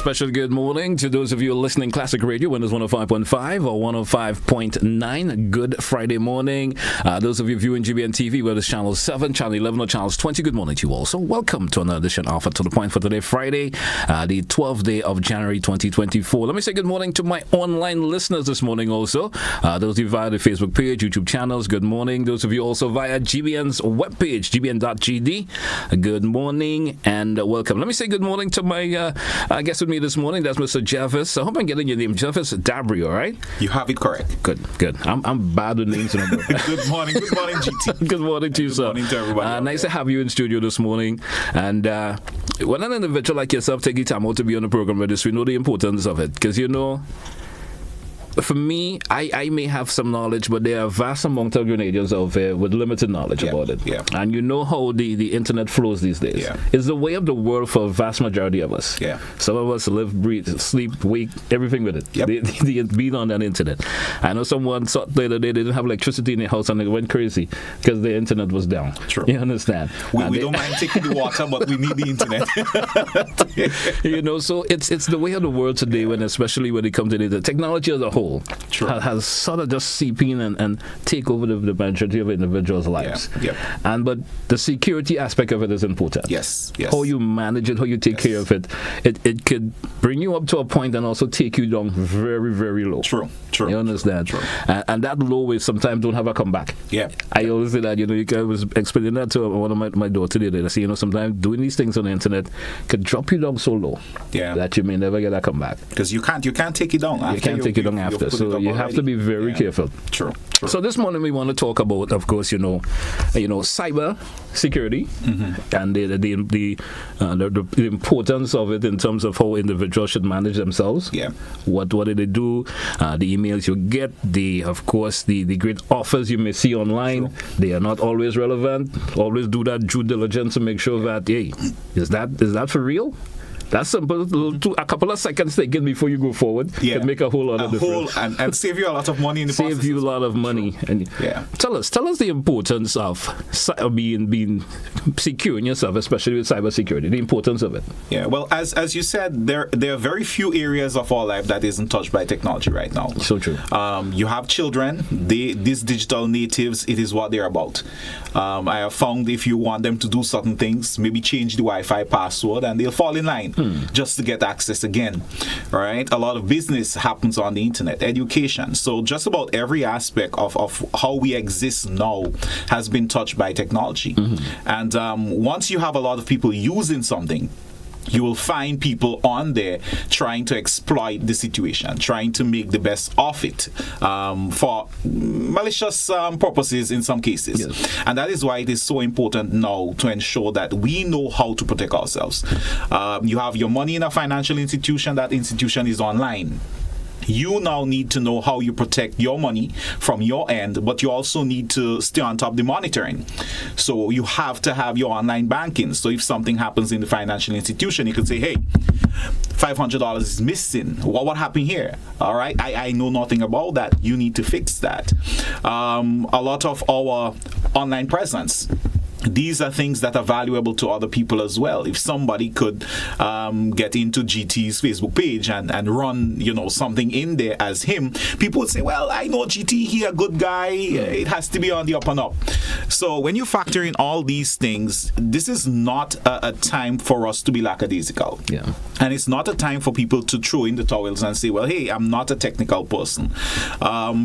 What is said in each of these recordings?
special good morning to those of you listening Classic Radio, Windows 105.5 or 105.9. Good Friday morning. Those of you viewing GBN TV, whether it's Channel 7, Channel 11 or Channel 20, good morning to you all. So welcome to another edition of To The Point for today, Friday, the 12th day of January 2024. Let me say good morning to my online listeners this morning also. Those of you via the Facebook page, YouTube channels, good morning. Those of you also via GBN's webpage, gbn.gd, good morning and welcome. Let me say good morning to my guest with me this morning. That's Mr. Jervis. I hope I'm getting your name. Jervis Dabreo, right? You have it correct. Good. I'm bad with names. Good morning, GT. Good morning to you, sir. Good morning to everybody. Nice to have you in studio this morning. And when an individual like yourself take your time out to be on the program with us, we know the importance of it. Because, you know, for me, I may have some knowledge, but there are a vast amount of Grenadians out there with limited knowledge about it. Yeah. And you know how the internet flows these days. Yeah. It's the way of the world for a vast majority of us. Yeah. Some of us live, breathe, sleep, wake, everything with it. Yep. They beat on that internet. I know someone thought the other day they didn't have electricity in their house and they went crazy because the internet was down. True. You understand? We don't mind taking the water, but we need the internet. You know, so it's the way of the world today, when especially when it comes to the technology as a whole. True. Has sort of just seep in and take over the majority of individuals' lives. Yeah. But the security aspect of it is important. Yes. How you manage it, how you take care of it, it could bring you up to a point and also take you down very, very low. True. You understand? True. And that low is sometimes don't have a comeback. Yeah. I always say that, I was explaining that to one of my daughter today. I say, sometimes doing these things on the internet could drop you down so low that you may never get a comeback. Because you can't take it down after. You can't take it down after. So you have to be very careful. True. So this morning we want to talk about, of course, cyber security and the importance of it in terms of how individuals should manage themselves. Yeah. What do they do? The emails you get, of course, the great offers you may see online. True. They are not always relevant. Always do that due diligence to make sure that, hey, is that for real? That's simple. A couple of seconds taken before you go forward can make a whole lot of difference. And save you a lot of money in the process. Save you a lot of money. And tell us the importance of being secure in yourself, especially with cybersecurity. The importance of it. Yeah. Well, as you said, there are very few areas of our life that isn't touched by technology right now. So true. You have children. These digital natives. It is what they're about. I have found if you want them to do certain things, maybe change the Wi-Fi password, and they'll fall in line. Just to get access again, right? A lot of business happens on the internet, education. So just about every aspect of how we exist now has been touched by technology. And once you have a lot of people using something, you will find people on there trying to exploit the situation, trying to make the best of it for malicious purposes in some cases. Yes. And that is why it is so important now to ensure that we know how to protect ourselves. You have your money in a financial institution, that institution is online. You now need to know how you protect your money from your end, but you also need to stay on top of the monitoring. So you have to have your online banking. So if something happens in the financial institution, you could say, hey, $500 is missing. What happened here? All right, I know nothing about that. You need to fix that. A lot of our online presence. These are things that are valuable to other people as well. If somebody could get into GT's Facebook page and run, something in there as him, people would say, well, I know GT, he a good guy. It has to be on the up and up. So when you factor in all these things, this is not a time for us to be lackadaisical. Yeah. And it's not a time for people to throw in the towels and say, well, hey, I'm not a technical person.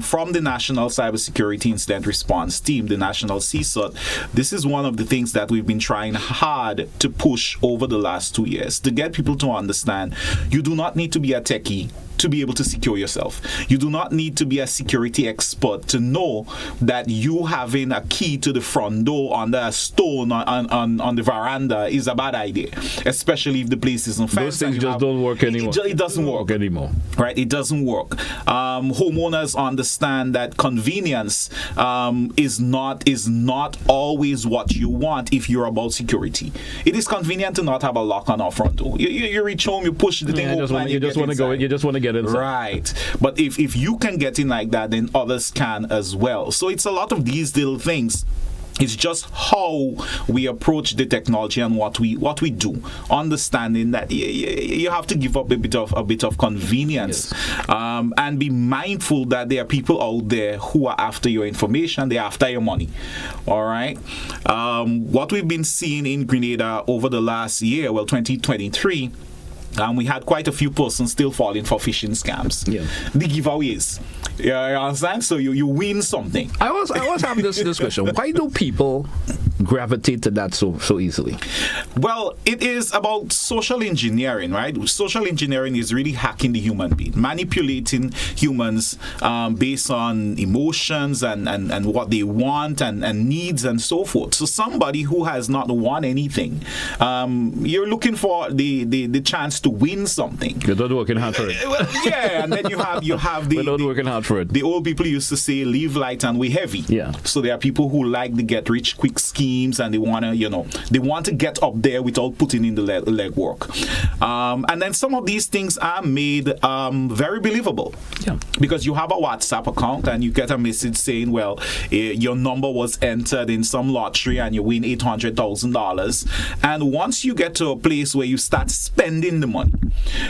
From the National Cybersecurity Incident Response Team, the National C-SIRT, this is one of the things that we've been trying hard to push over the last 2 years, to get people to understand you do not need to be a techie to be able to secure yourself. You do not need to be a security expert to know that you having a key to the front door under a stone on the veranda is a bad idea, especially if the place isn't fenced. Those things just don't work anymore. It doesn't work anymore. Right? It doesn't work. Homeowners understand that convenience is not always what you want if you're about security. It is convenient to not have a lock on our front door. You reach home, you push the thing open, you just want to go. You just want to get inside. Right. But if you can get in like that, then others can as well. So it's a lot of these little things It's just how we approach the technology and what we do. Understanding that you have to give up a bit of convenience, and be mindful that there are people out there who are after your information. They're after your money. All right. What we've been seeing in Grenada over the last year, 2023. We had quite a few persons still falling for phishing scams. Yeah. The giveaways. You understand? So you win something. I was having this question. Why do people gravitate to that so easily? Well, it is about social engineering, right? Social engineering is really hacking the human being, manipulating humans based on emotions and what they want and needs and so forth. So somebody who has not won anything, you're looking for the chance to win something. You're not working hard for it. Well, yeah, and then you have the... We're not working hard for it. The old people used to say, live light and weigh heavy. Yeah. So there are people who like the get-rich quick schemes, and they want to get up there without putting in the legwork. And then some of these things are made very believable. Yeah. Because you have a WhatsApp account and you get a message saying, well, your number was entered in some lottery and you win $800,000. And once you get to a place where you start spending the money.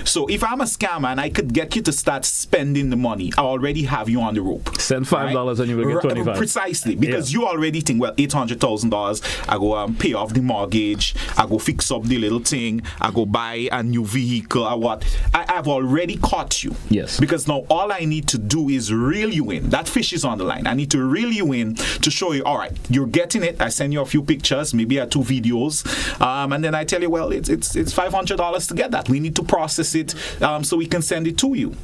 So if I'm a scammer and I could get you to start spending the money, I already have you on the rope. Send $5 and you will get $25. Precisely, because you already think, well, $800,000, I go pay off the mortgage, I go fix up the little thing, I go buy a new vehicle or what. I've already caught you. Yes. Because now all I need to do is reel you in. That fish is on the line. I need to reel you in to show you, all right, you're getting it. I send you a few pictures, maybe 2 videos, and then I tell you, well, it's $500 to get that. We need to process it so we can send it to you.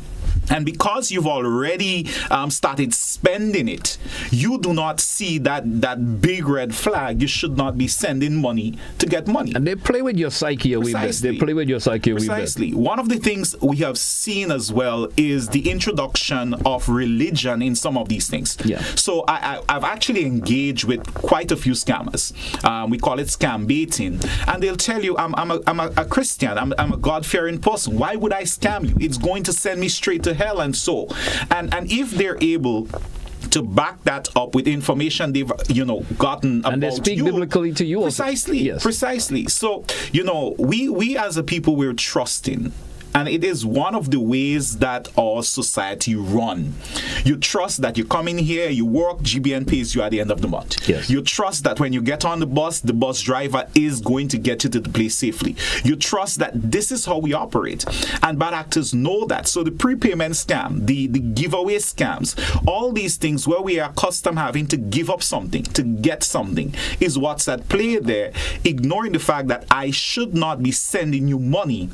And because you've already started spending it, you do not see that big red flag. You should not be sending money to get money. And they play with your psyche a wee bit. They play with your psyche a wee bit. Precisely. One of the things we have seen as well is the introduction of religion in some of these things. Yeah. So I've actually engaged with quite a few scammers. We call it scam baiting. And they'll tell you, I'm a Christian. I'm a God-fearing person. Why would I scam you? It's going to send me straight to hell and so. And if they're able to back that up with information they've gotten about you. And they speak biblically to you also. Precisely. Yes. Precisely. So, we as a people, we're trusting. And it is one of the ways that our society run. You trust that you come in here, you work, GBN pays you at the end of the month. Yes. You trust that when you get on the bus driver is going to get you to the place safely. You trust that this is how we operate. And bad actors know that. So the prepayment scam, the giveaway scams, all these things where we are accustomed having to give up something, to get something, is what's at play there, ignoring the fact that I should not be sending you money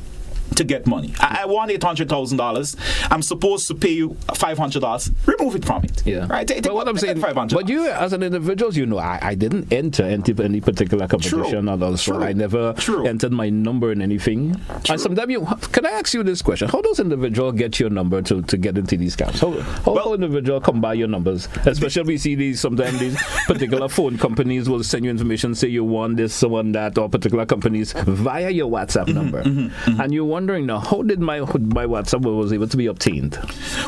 to get money. I want $800,000. I'm supposed to pay you $500. Remove it from it. Yeah. Right. But what I'm saying, but you as an individual, I didn't enter into any particular competition or also I never entered my number in anything. And sometimes can I ask you this question? How does individual get your number to get into these scams? How individual come by your numbers? Especially we see sometimes these particular phone companies will send you information, say you want this, someone that, or particular companies via your WhatsApp number. And you wondering now, how did my WhatsApp was able to be obtained?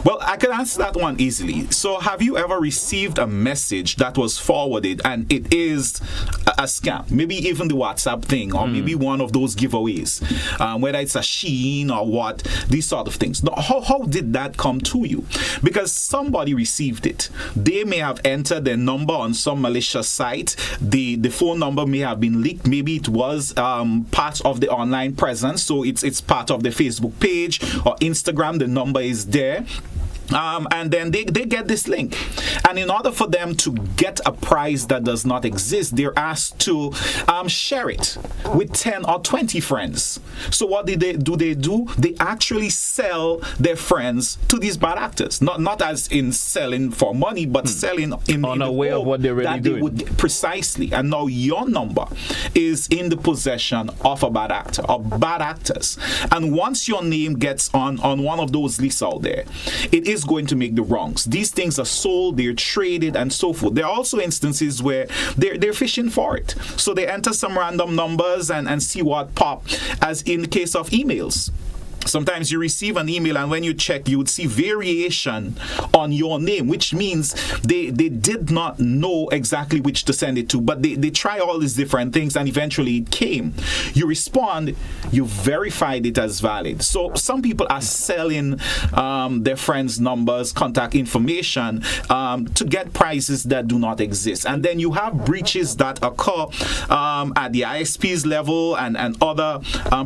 Well, I can answer that one easily. So have you ever received a message that was forwarded and it is a scam? Maybe even the WhatsApp thing, or maybe one of those giveaways, whether it's a Shein or what, these sort of things. Now, how did that come to you? Because somebody received it. They may have entered their number on some malicious site. The phone number may have been leaked. Maybe it was part of the online presence, so it's part of the Facebook page or Instagram. The number is there. And then they get this link. And in order for them to get a prize that does not exist, they're asked to share it with 10 or 20 friends. So what do? They actually sell their friends to these bad actors. Not as in selling for money, but selling in a way of what they're really doing. Precisely. And now your number is in the possession of a bad actor or bad actors. And once your name gets on one of those lists out there, it is going to make the wrongs. These things are sold, they're traded, and so forth. There are also instances where they're fishing for it. So they enter some random numbers and see what pop, as in the case of emails. Sometimes you receive an email, and when you check, you would see variation on your name, which means they did not know exactly which to send it to, but they try all these different things, and eventually it came. You respond, you verified it as valid. So some people are selling their friends' numbers, contact information to get prices that do not exist. And then you have breaches that occur at the ISP's level and other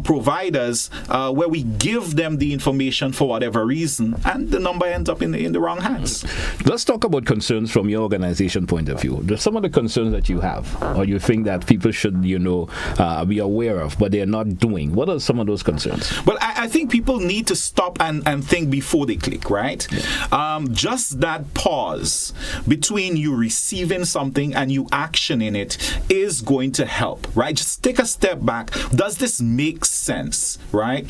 providers where we give them the information for whatever reason, and the number ends up in the wrong hands. Let's talk about concerns from your organization point of view. There's some of the concerns that you have, or you think that people should, be aware of, but they're not doing. What are some of those concerns? Well, I think people need to stop and think before they click, right? Yeah. Just that pause between you receiving something and you actioning it is going to help, right? Just take a step back. Does this make sense, right?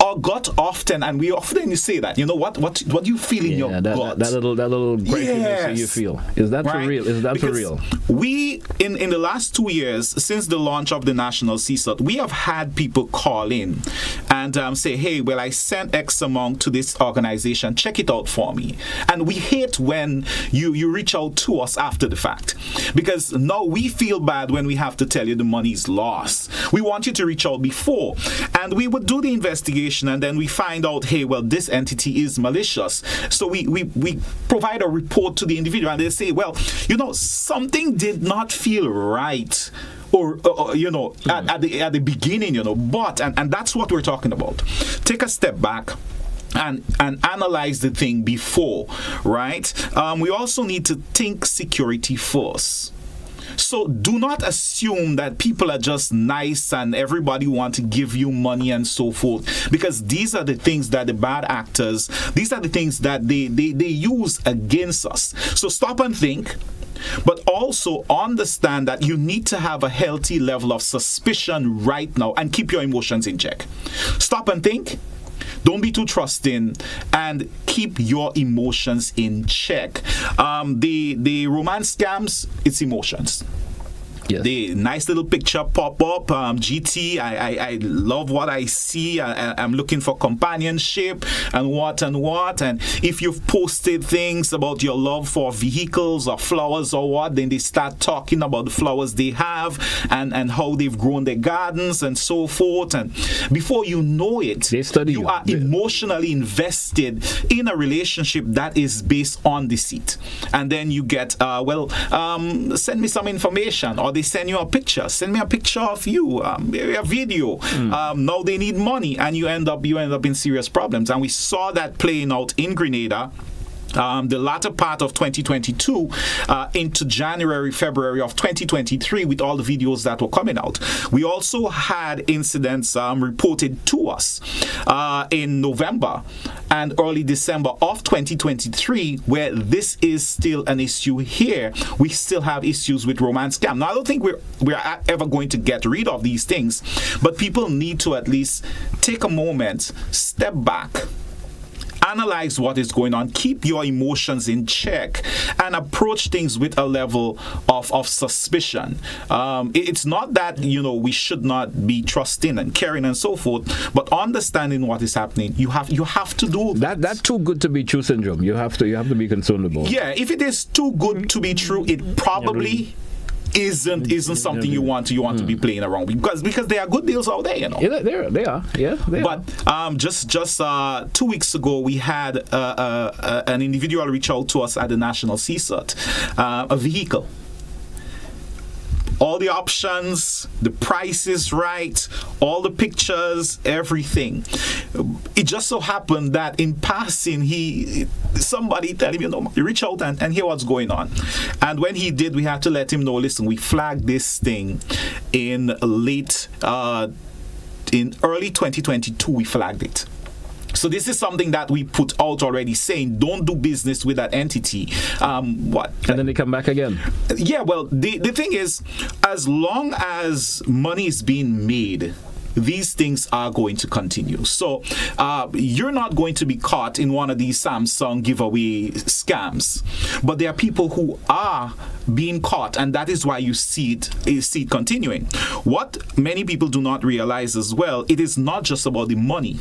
Our gut often, and we often say that, what do you feel in your gut? That little breakiness you feel. Is that for real? Is that because for real? We, in the last 2 years, since the launch of the national C-SIRT, we have had people call in and say, hey, well, I sent X amount to this organization, check it out for me. And we hate when you reach out to us after the fact, because now we feel bad when we have to tell you the money is lost. We want you to reach out before, and we would do the investigation, and then we find out, hey, well, this entity is malicious. So we provide a report to the individual, and they say, well, something did not feel right, or at the beginning, but and that's what we're talking about. Take a step back and analyze the thing before, right? We also need to think security first. So do not assume that people are just nice and everybody want to give you money and so forth, because these are the things that the bad actors, these are the things that they use against us. So stop and think, but also understand that you need to have a healthy level of suspicion right now and keep your emotions in check. Stop and think. Don't be too trusting, and keep your emotions in check. The romance scams, it's emotions. Yes. The nice little picture pop up, GT, I love what I see. I'm looking for companionship and what. And if you've posted things about your love for vehicles or flowers or what, then they start talking about the flowers they have and how they've grown their gardens and so forth. And before you know it, you are emotionally invested in a relationship that is based on deceit. And then you get, send me some information, or they send you a picture. Send me a picture of you, a video. Now they need money, and you end up in serious problems. And we saw that playing out in Grenada. The latter part of 2022 into January, February of 2023, with all the videos that were coming out. We also had incidents reported to us in November and early December of 2023, where this is still an issue here. We still have issues with romance scam. Now, I don't think we're ever going to get rid of these things, but people need to at least take a moment, step back, analyze what is going on, keep your emotions in check, and approach things with a level of suspicion. It's not that we should not be trusting and caring and so forth, but understanding what is happening. You have to do that. That's too good to be true syndrome. You have to be concerned about. Yeah, if it is too good to be true, it probably isn't something you want to be playing around with, because there are good deals out there, Yeah, they are. Yeah, they are. But just 2 weeks ago, we had an individual reach out to us at the National C-SIRT, a vehicle. All the options, the price is right, all the pictures, everything. It just so happened that in passing, somebody tell him, you reach out and hear what's going on. And when he did, we had to let him know, listen, we flagged this thing in early 2022, we flagged it. So this is something that we put out already, saying don't do business with that entity. And then they come back again. Yeah, well, the thing is, as long as money is being made, these things are going to continue. So you're not going to be caught in one of these Samsung giveaway scams, but there are people who are being caught, and that is why you see it continuing. What many people do not realize as well, it is not just about the money.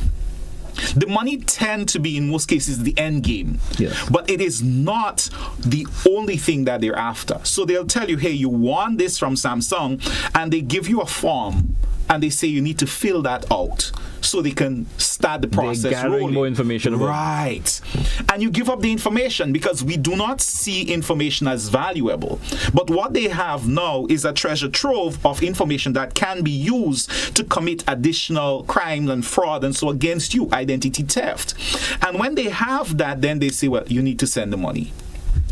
The money tend to be, in most cases, the end game. Yes. But it is not the only thing that they're after. So they'll tell you, hey, you want this from Samsung, and they give you a form, and they say you need to fill that out so they can start the process They're gathering rolling. more information about Right. And you give up the information because we do not see information as valuable. But what they have now is a treasure trove of information that can be used to commit additional crimes and fraud and so against you, identity theft. And when they have that, then they say, well, you need to send the money.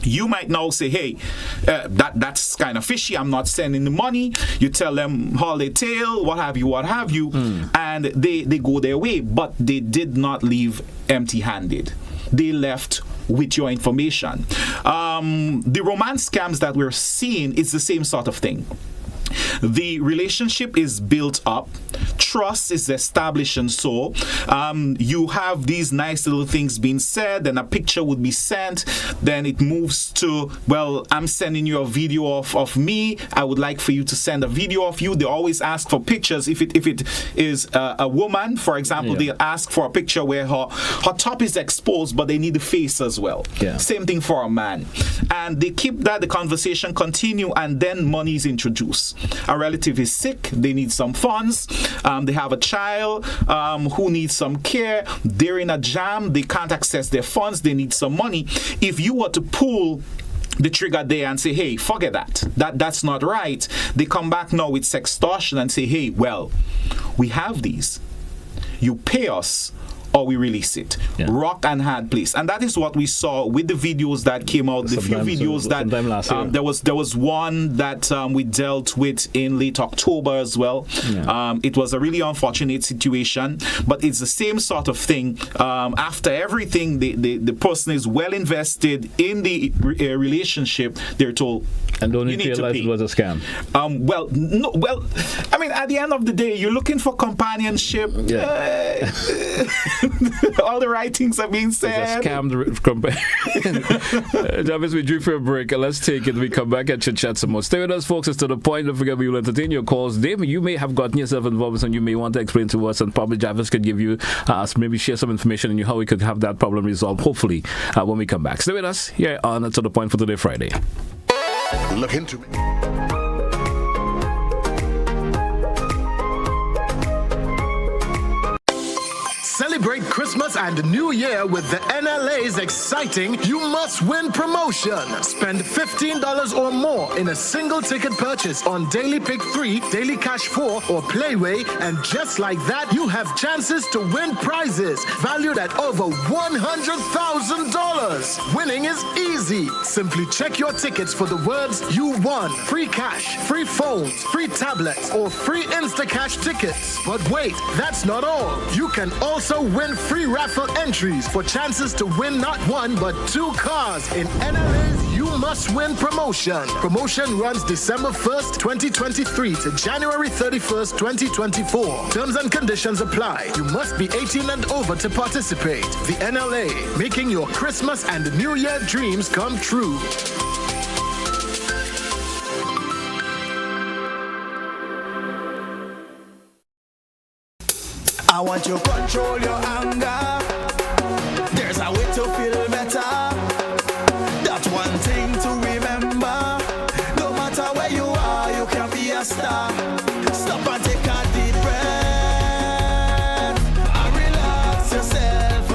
You might now say, hey, that's kind of fishy. I'm not sending the money. You tell them holiday tale, what have you, and they go their way. But they did not leave empty-handed. They left with your information. The romance scams that we're seeing is the same sort of thing. The relationship is built up, trust is established, and so you have these nice little things being said, then a picture would be sent, then it moves to, well, I'm sending you a video of me, I would like for you to send a video of you. They always ask for pictures. If it is a woman, for example, they'll ask for a picture where her top is exposed, but they need the face as well. Same thing for a man. And they keep the conversation continue, and then money is introduced. A relative is sick, they need some funds, they have a child who needs some care, they're in a jam, they can't access their funds, they need some money. If you were to pull the trigger there and say, hey, forget that's not right, they come back now with sextortion and say, hey, well, we have these, you pay us or we release it. Rock and hard place. And that is what we saw with the videos that came out, the few videos that there was one that we dealt with in late October as well. It was a really unfortunate situation, but it's the same sort of thing. After everything, the person is well invested in the relationship, they're told, and don't you need to pay. It was a scam. I mean, at the end of the day, you're looking for companionship. All the right things are being said. It's a scam. Jervis, we drew for a break. Let's take it. We come back and chit-chat some more. Stay with us, folks. It's to the point. Don't forget, we will entertain your calls. Dave, you may have gotten yourself involved, and you may want to explain to us, and probably Jervis could give you, maybe share some information on you, how we could have that problem resolved, hopefully, when we come back. Stay with us here on To the Point for Today, Friday. Look into me. Celebrate Christmas and New Year with the NLA's exciting You Must Win promotion. Spend $15 or more in a single ticket purchase on Daily Pick 3, Daily Cash 4, or Playway, and just like that, you have chances to win prizes valued at over $100,000. Winning is easy. Simply check your tickets for the words you won. Free cash, free phones, free tablets, or free Instacash tickets. But wait, that's not all. You can also win free raffle entries for chances to win not one but 2 cars in NLA's You Must Win promotion. Promotion runs December 1st, 2023 to January 31st, 2024. Terms and conditions apply. You must be 18 and over to participate. The NLA, making your Christmas and New Year dreams come true. I want to control your anger. There's a way to feel better. That's one thing to remember. No matter where you are, you can be a star. Stop and take a deep breath and relax yourself.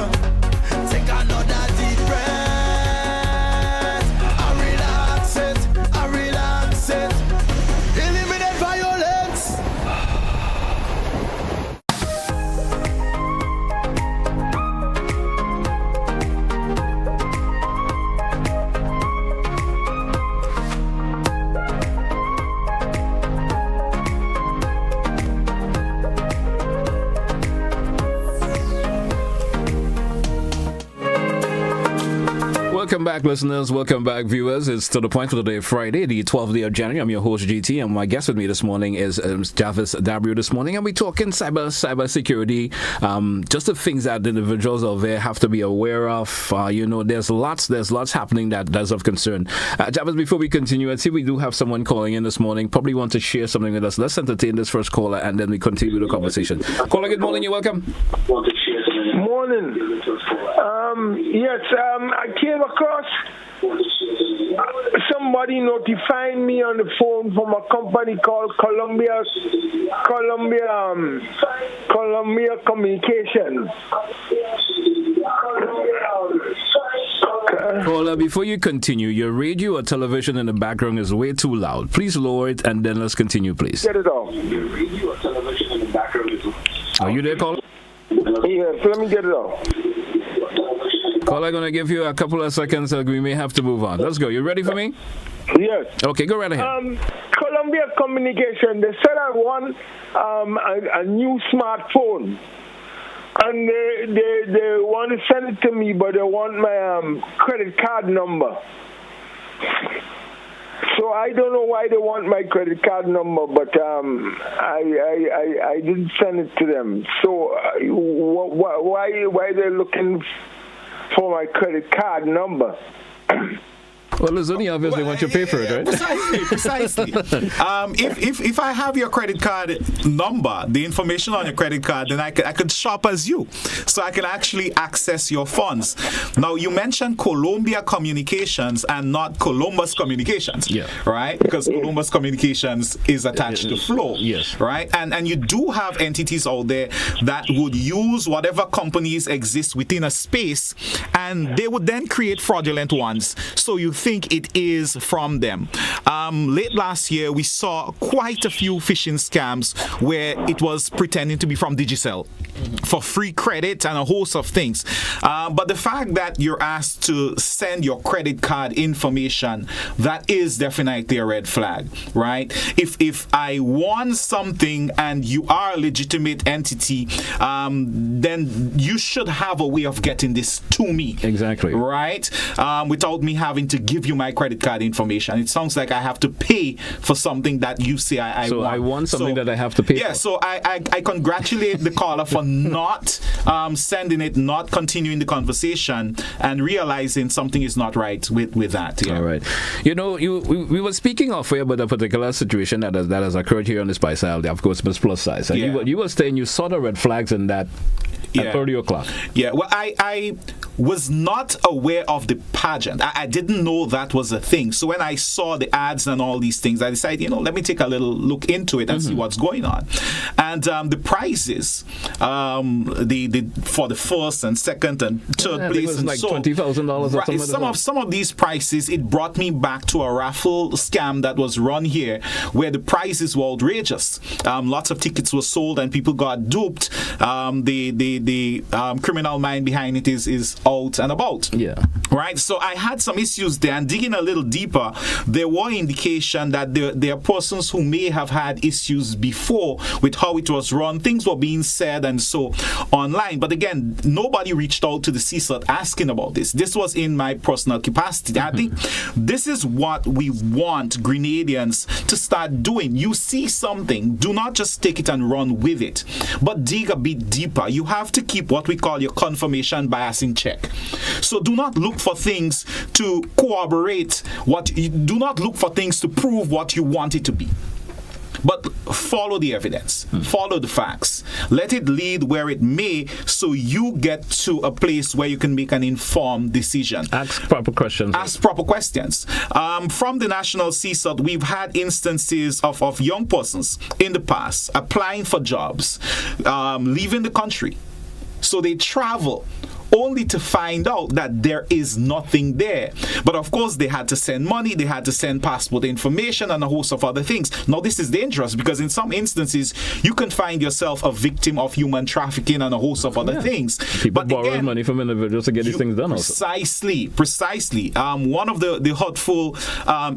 Take another deep breath and relax it, and relax it. Eliminate violence. Welcome back, listeners. Welcome back, viewers. It's To the Point for Today, Friday, the 12th day of January. I'm your host, GT, and my guest with me this morning is Jervis Dabreo this morning, and we're talking cyber security, just the things that individuals out there have to be aware of. There's lots happening that's of concern. Jervis, before we continue, I see we do have someone calling in this morning, probably want to share something with us. Let's entertain this first caller, and then we continue the conversation. Caller, good morning. You're welcome. Morning. Yes, I came across somebody notifying me on the phone from a company called Columbia Communications. Caller, before you continue, your radio or television in the background is way too loud. Please lower it and then let's continue, please. Get it off. Are you there, caller? Yes, let me get it off. Caller, I'm going to give you a couple of seconds. We may have to move on. Let's go. You ready for me? Yes. Okay, go right ahead. Columbia Communication, they said I want a new smartphone. And they want to send it to me, but they want my credit card number. So I don't know why they want my credit card number, but I didn't send it to them. So why they're looking for my credit card number? Well, it's only obvious they want you to pay for it, right? Precisely. If I have your credit card number, the information on your credit card, then I could shop as you. So I can actually access your funds. Now, you mentioned Columbia Communications and not Columbus Communications. Yeah. Right? Because Columbus Communications is attached to Flow. Yes. Right? And you do have entities out there that would use whatever companies exist within a space, and they would then create fraudulent ones. So you think it is from them. Late last year, we saw quite a few phishing scams where it was pretending to be from Digicel for free credit and a host of things. But the fact that you're asked to send your credit card information, that is definitely a red flag, right? If I want something and you are a legitimate entity, then you should have a way of getting this to me. Exactly. Right? Without me having to give you my credit card information. It sounds like I have to pay for something that you say I want. So I want something that I have to pay for. Yeah, so I congratulate the caller for not sending it, not continuing the conversation, and realizing something is not right with that. Yeah. All right. You know, we were speaking off here about a particular situation that has occurred here on the Spice Isle, of course, Miss Plus Size. And you were saying you saw the red flags in that at 30 o'clock. Yeah, well, I was not aware of the pageant. I didn't know that was a thing. So when I saw the ads and all these things, I decided, let me take a little look into it and see what's going on. And the prizes, for the first and second and third place, it was and like so $20,000 or something. Some of these prizes, it brought me back to a raffle scam that was run here, where the prizes were outrageous. Lots of tickets were sold and people got duped. The criminal mind behind it is out and about. Yeah. Right? So I had some issues there, and digging a little deeper, there were indication that there are persons who may have had issues before with how it was run. Things were being said and so online. But again, nobody reached out to the C-SIRT asking about this. This was in my personal capacity. I think this is what we want Grenadians to start doing. You see something, do not just take it and run with it, but dig a bit deeper. You have to keep what we call your confirmation bias in check. So do not look for things to corroborate do not look for things to prove what you want it to be. But follow the evidence, follow the facts, let it lead where it may, so you get to a place where you can make an informed decision. Ask proper questions. From the National C-SIRT, we've had instances of young persons in the past applying for jobs, leaving the country. So they travel only to find out that there is nothing there. But of course, they had to send money, they had to send passport information and a host of other things. Now, this is dangerous because in some instances, you can find yourself a victim of human trafficking and a host of other things. People borrowing money from individuals to get these things done. Precisely. One of the hurtful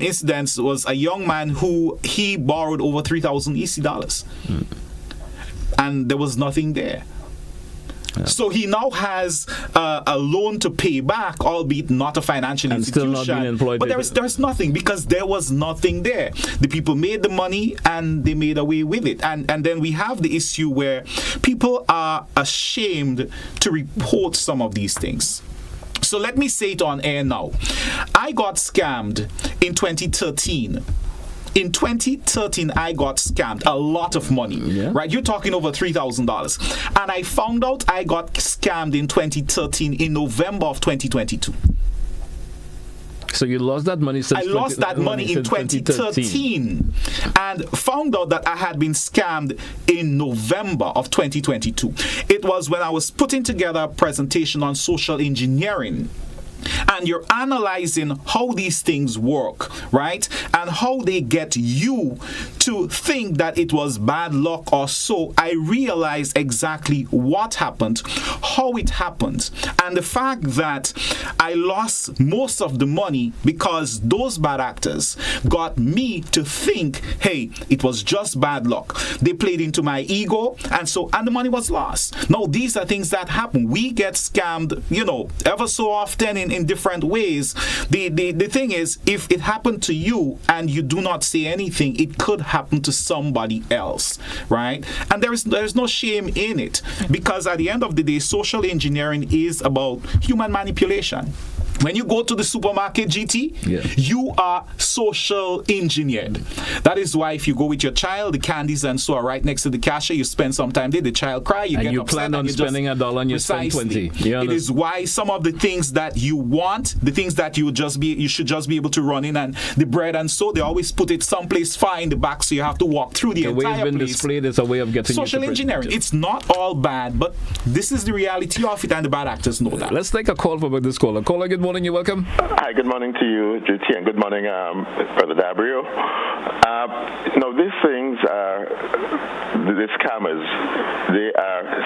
incidents was a young man who he borrowed over 3,000 EC dollars. And there was nothing there. Yeah. So he now has a loan to pay back, albeit not a financial institution. Still not being employed. But there's nothing because there was nothing there. The people made the money and they made away with it. And then we have the issue where people are ashamed to report some of these things. So let me say it on air now. I got scammed in 2013. In 2013, I got scammed a lot of money, right? You're talking over $3,000. And I found out I got scammed in 2013 in November of 2022. So you lost that money since I lost that money in 2013 and found out that I had been scammed in November of 2022. It was when I was putting together a presentation on social engineering. And you're analyzing how these things work, right? And how they get you to think that it was bad luck or so. I realized exactly what happened, how it happened, and the fact that I lost most of the money because those bad actors got me to think, hey, it was just bad luck. They played into my ego, and the money was lost. Now, these are things that happen. We get scammed, ever so often in different ways. The thing is, if it happened to you and you do not say anything, it could happen to somebody else, right? And there's no shame in it, because at the end of the day, social engineering is about human manipulation. When you go to the supermarket, GT, you are social engineered. That is why if you go with your child, the candies and so are right next to the cashier. You spend some time there, the child cry, you get upset, plan on spending $1 and you spend 20. It is why some of the things that you want, the things that you should just be able to run in, and the bread and so, they always put it someplace far in the back, so you have to walk through the entire way it's been place. displayed is a way of getting social engineering. It's not all bad, but this is the reality of it, and the bad actors know that. Let's take a call from this caller. Caller, good morning. You're welcome. Hi, good morning to you, GT, and good morning, Brother Dabreo. These things are, the scammers,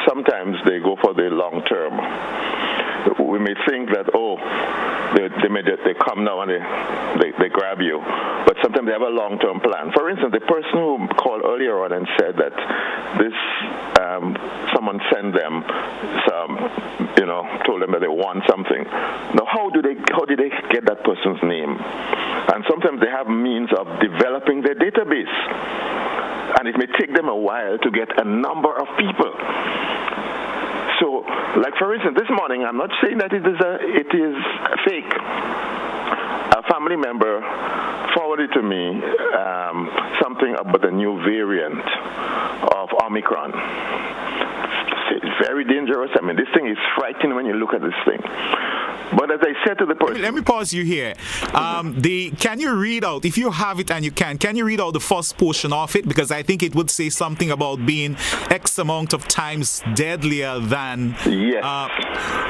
sometimes they go for the long term. We may think that, they come now and they grab you, but sometimes they have a long-term plan. For instance, the person who called earlier on and said that someone sent them told them that they want something. Now, how did they get that person's name? And sometimes they have means of developing their database, and it may take them a while to get a number of people. So, like for instance, this morning, I'm not saying that it is fake. A family member forwarded to me something about the new variant of Omicron. It's very dangerous. I mean, this thing is frightening when you look at this thing. But as I said to the person... Let me pause you here. Can you read out, if you have it and you can you read out the first portion of it? Because I think it would say something about being X amount of times deadlier than... Yes.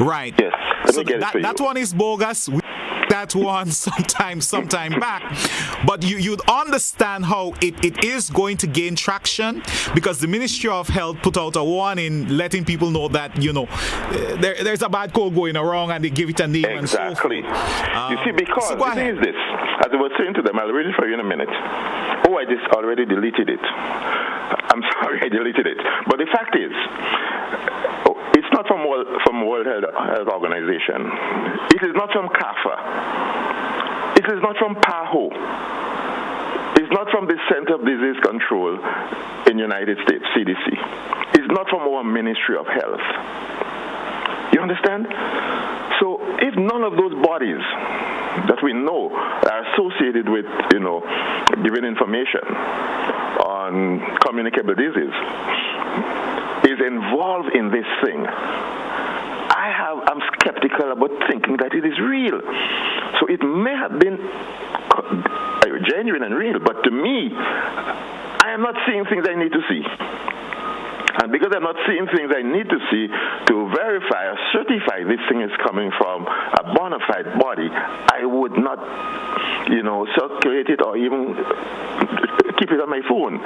Right. Yes. So that one is bogus. That one sometime back, but you'd understand how it is going to gain traction, because the Ministry of Health put out a warning letting people know that there's a bad cold going around, and they give it a name. Exactly. And so forth. You see, because the thing is this, as I was saying to them, I'll read it for you in a minute. I just already deleted it. I'm sorry, I deleted it. But the fact is, it's not from World Health Organization. It is not from CAFA. It is not from PAHO. It's not from the Center of Disease Control in the United States, CDC. It's not from our Ministry of Health. You understand? So if none of those bodies that we know are associated with, giving information on communicable disease is involved in this thing, I'm skeptical about thinking that it is real. So it may have been genuine and real, but to me, I am not seeing things I need to see. And because I'm not seeing things I need to see to verify or certify this thing is coming from a bona fide body, I would not, circulate it or even keep it on my phone.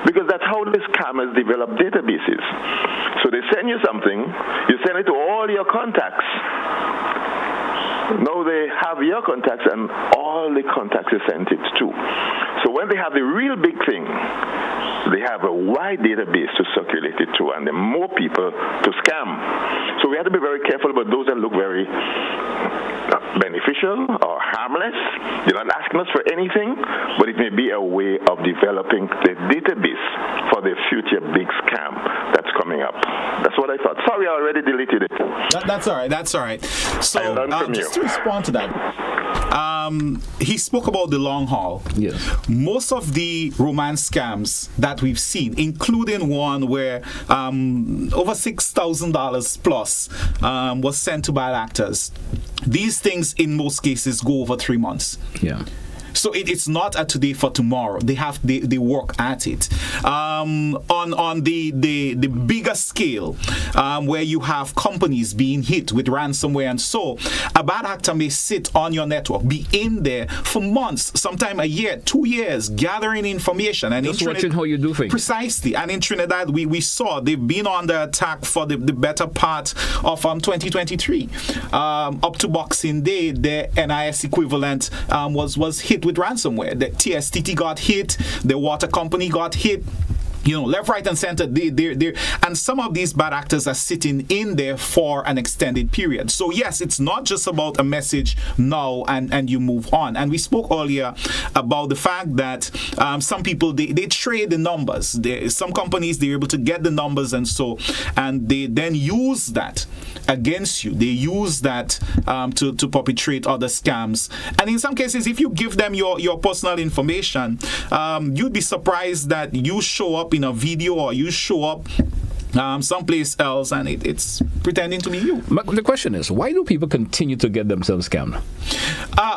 Because that's how the scammers develop databases. So they send you something, you send it to all your contacts. Now they have your contacts and all the contacts you sent it to. So when they have the real big thing, they have a wide database to circulate it to, and there are more people to scam. So we have to be very careful about those that look very beneficial or harmless. They're not asking us for anything, but it may be a way of developing the database for the future big scam that's coming up. That's what I thought. Sorry, I already deleted it. That's all right. So just to respond to that, he spoke about the long haul. Yes. Most of the romance scams that we've seen, including one where over $6,000 plus was sent to bad actors, these things in most cases go over 3 months. Yeah. So it's not a today for tomorrow. They work at it. On the bigger scale, where you have companies being hit with ransomware and so, a bad actor may sit on your network, be in there for months, sometime a year, 2 years, gathering information and just watching how you do things. Precisely. And in Trinidad, we saw they've been under attack for the better part of 2023. Up to Boxing Day, their NIS equivalent was hit with ransomware. The TSTT got hit, the water company got hit. Left, right, and center. And some of these bad actors are sitting in there for an extended period. So yes, it's not just about a message now and you move on. And we spoke earlier about the fact that some people they trade the numbers. Some companies they're able to get the numbers and they then use that against you. They use that to perpetrate other scams. And in some cases, if you give them your personal information, you'd be surprised that you show up in a video or you show up someplace else and it's pretending to be you. But the question is, why do people continue to get themselves scammed?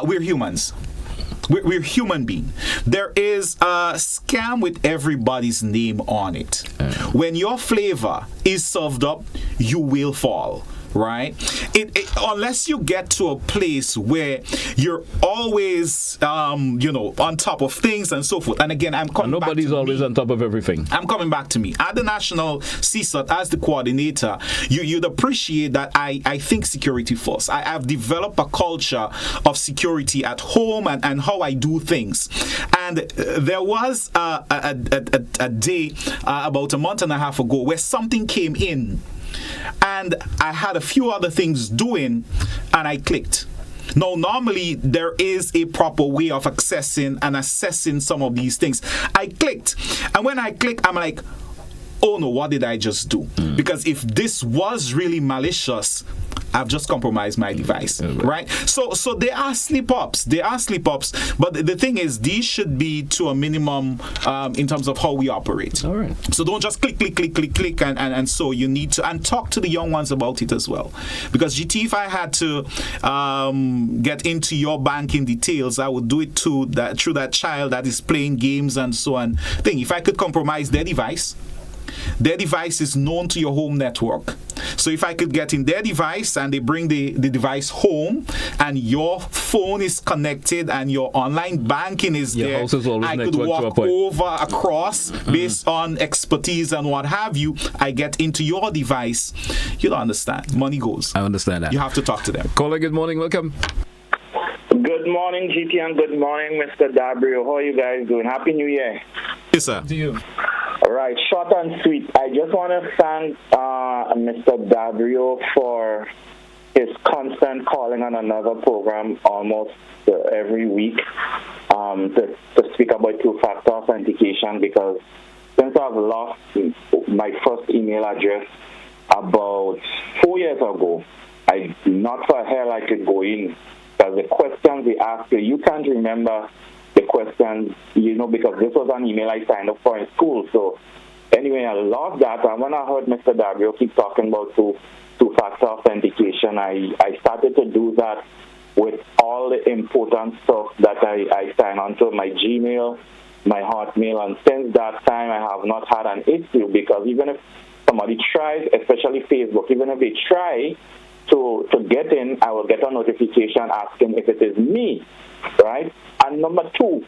We're humans. We're human beings. There is a scam with everybody's name on it. When your flavor is served up, you will fall. Right? Unless you get to a place where you're always, on top of things and so forth. And again, nobody's always on top of everything. I'm coming back to me. At the national C-SIRT, as the coordinator, you'd appreciate that I think security first. I have developed a culture of security at home and how I do things. And there was a day about a month and a half ago where something came in. And I had a few other things doing, and I clicked. Now, normally, there is a proper way of accessing and assessing some of these things. I clicked, and when I click, I'm like, oh no, what did I just do? Because if this was really malicious, I've just compromised my device, right? So there are slip-ups. But the thing is, these should be to a minimum in terms of how we operate. All right. So don't just click, and so you need to, and talk to the young ones about it as well. Because GT, if I had to get into your banking details, I would do it through that child that is playing games and so on. If I could compromise their device is known to your home network. So if I could get in their device and they bring the device home and your phone is connected and your online banking is your there, house is always I could walk across based on expertise and what have you. I get into your device. You don't understand. Money goes. I understand that. You have to talk to them. Caller, good morning. Welcome. Good morning, GT, and good morning, Mr. Dabreo. How are you guys doing? Happy New Year. Yes, sir. To you. All right, short and sweet. I just want to thank Mr. Dabreo for his constant calling on another program almost every week to speak about two-factor authentication, because since I've lost my first email address about 4 years ago, I not for hell I could go in. Because the questions they ask you can't remember the questions, because this was an email I signed up for in school. So anyway, I lost that. And when I heard Mr. Dabreo keep talking about two-factor authentication, I started to do that with all the important stuff that I sign onto my Gmail, my Hotmail. And since that time, I have not had an issue, because even if somebody tries, especially Facebook, even if they try to get in, I will get a notification asking if it is me, right? And number two,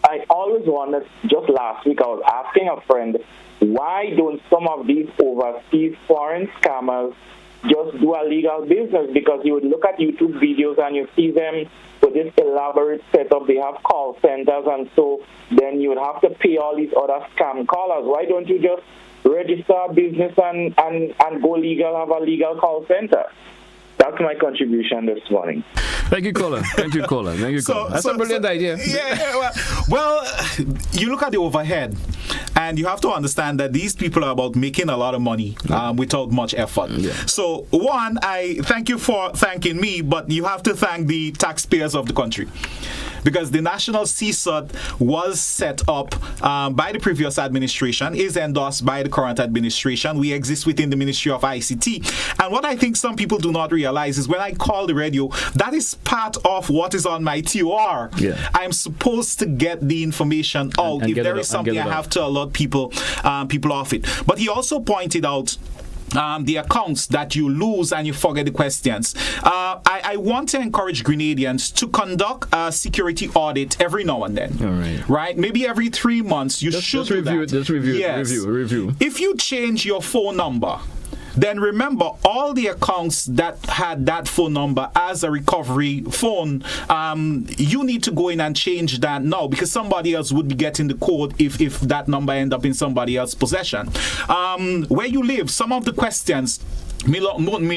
I always wondered, just last week I was asking a friend, why don't some of these overseas foreign scammers just do a legal business? Because you would look at YouTube videos and you see them with this elaborate setup. They have call centers, and so then you would have to pay all these other scam callers. Why don't you just register a business and go legal, have a legal call center? That's my contribution this morning. Thank you, caller. That's a brilliant idea. Yeah, well, you look at the overhead, And you have to understand that these people are about making a lot of money without much effort. So, one, I thank you for thanking me, but you have to thank the taxpayers of the country. Because the national C-SIRT was set up by the previous administration, is endorsed by the current administration. We exist within the Ministry of ICT. And what I think some people do not realize is when I call the radio, that is part of what is on my TOR. I'm supposed to get the information out. If there is something, I have to alert people of it. But he also pointed out the accounts that you lose and you forget the questions. I want to encourage Grenadians to conduct a security audit every now and then. Right? Maybe every 3 months you should do that. Just review. If you change your phone number, then remember all the accounts that had that phone number as a recovery phone, you need to go in and change that now, because somebody else would be getting the code if that number end up in somebody else's possession. Where you live, some of the questions may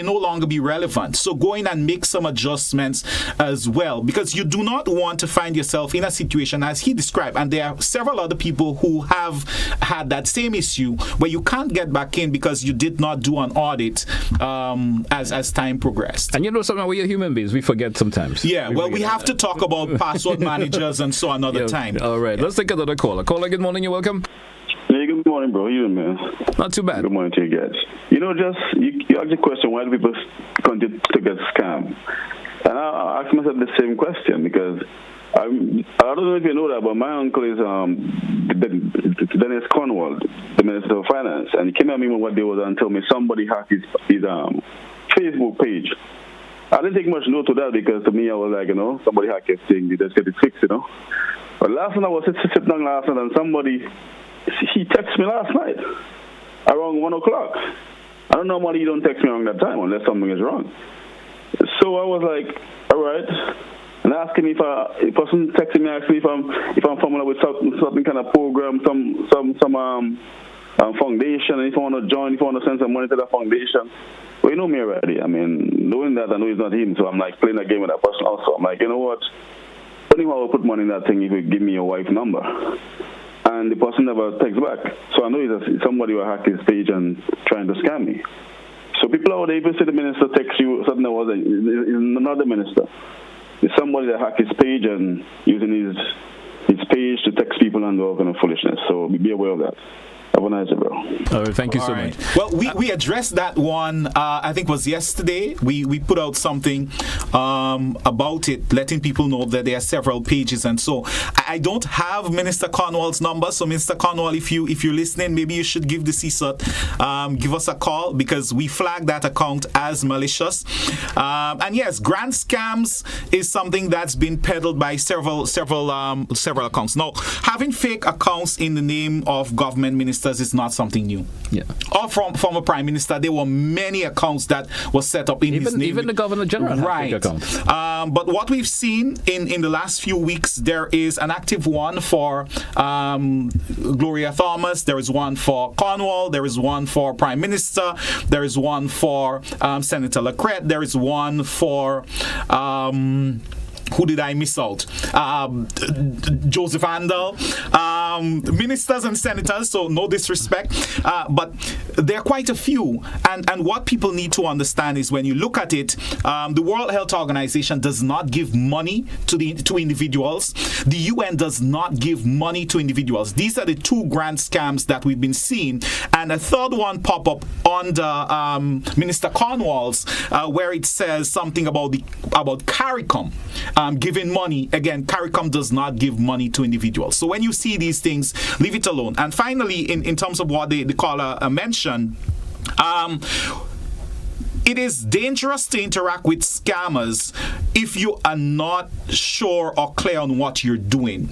no longer be relevant. So go in and make some adjustments as well, because you do not want to find yourself in a situation as he described, and there are several other people who have had that same issue where you can't get back in because you did not do an audit as time progressed. And you know something, we're human beings, we forget sometimes. We have to talk about password managers and so another time. All right, let's take another caller. Caller, good morning, you're welcome. Hey, good morning, bro. You, man? Not too bad. Good morning to you guys. You asked the question, why do people continue to get scammed? And I ask myself the same question, because I don't know if you know that, but my uncle is Dennis Cornwall, the Minister of Finance, and he came at me one day and told me somebody hacked his Facebook page. I didn't take much note of that, because to me I was like, somebody hacked his thing, you just get it fixed, But last night I was sitting down last night, and he texted me last night around 1 o'clock. I don't know why you don't text me around that time unless something is wrong. So I was like, all right. And asking me if person texting me asking me if I'm familiar with something kind of program, some foundation, and if I want to join, if I want to send some money to that foundation. Well, you know me already. I mean, knowing that, I know it's not him, so I'm like playing a game with that person also. I'm like, you know what? Only how I will put money in that thing if you give me your wife's number. And the person never texts back. So I know it's somebody who hacked his page and trying to scam me. So people out there, even say the minister texts you something that wasn't, is not the minister. It's somebody that hacked his page and using his page to text people and all kind of foolishness. So be aware of that. Have a nice day, bro. All right, thank you so much. Well, we addressed that one, I think it was yesterday. We put out something about it, letting people know that there are several pages. And so I don't have Minister Cornwall's number. So, Mr. Cornwall, if you're listening, maybe you should give the C-SIRT, give us a call, because we flagged that account as malicious. And yes, grant scams is something that's been peddled by several accounts. Now, having fake accounts in the name of government ministers is not something new. Or from former prime minister, there were many accounts that were set up in his name. Even the governor general had fake accounts. But what we've seen in the last few weeks, there is an active one for Gloria Thomas, there is one for Cornwall, there is one for Prime Minister, there is one for Senator Lacrette, there is one for who did I miss out? Joseph Handel, ministers and senators, so no disrespect, but there are quite a few. And what people need to understand is when you look at it, the World Health Organization does not give money to individuals. The UN does not give money to individuals. These are the two grand scams that we've been seeing. And a third one pop up under Minister Cornwall's, where it says something about CARICOM. Giving money. Again, CARICOM does not give money to individuals. So when you see these things, leave it alone. And finally, in terms of what the caller mentioned, it is dangerous to interact with scammers if you are not sure or clear on what you're doing.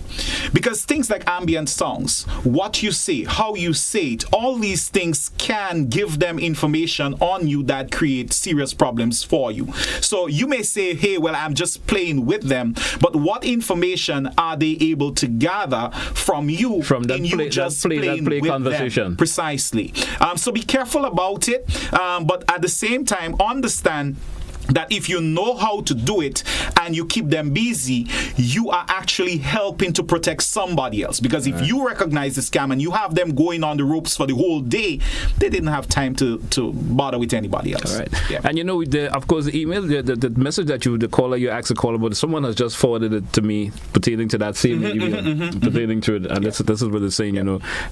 Because things like ambient songs, what you say, how you say it, all these things can give them information on you that create serious problems for you. So you may say, hey, well, I'm just playing with them, but what information are they able to gather from you from that in you just playing with conversation? Them? Precisely. So be careful about it, but at the same time, understand that if you know how to do it and you keep them busy, you are actually helping to protect somebody else. Because if you recognize the scam and you have them going on the ropes for the whole day, they didn't have time to bother with anybody else. All right. Yeah. And of course, the email, the message that you asked the caller about, someone has just forwarded it to me pertaining to that same email, pertaining to it. And this is what it's saying,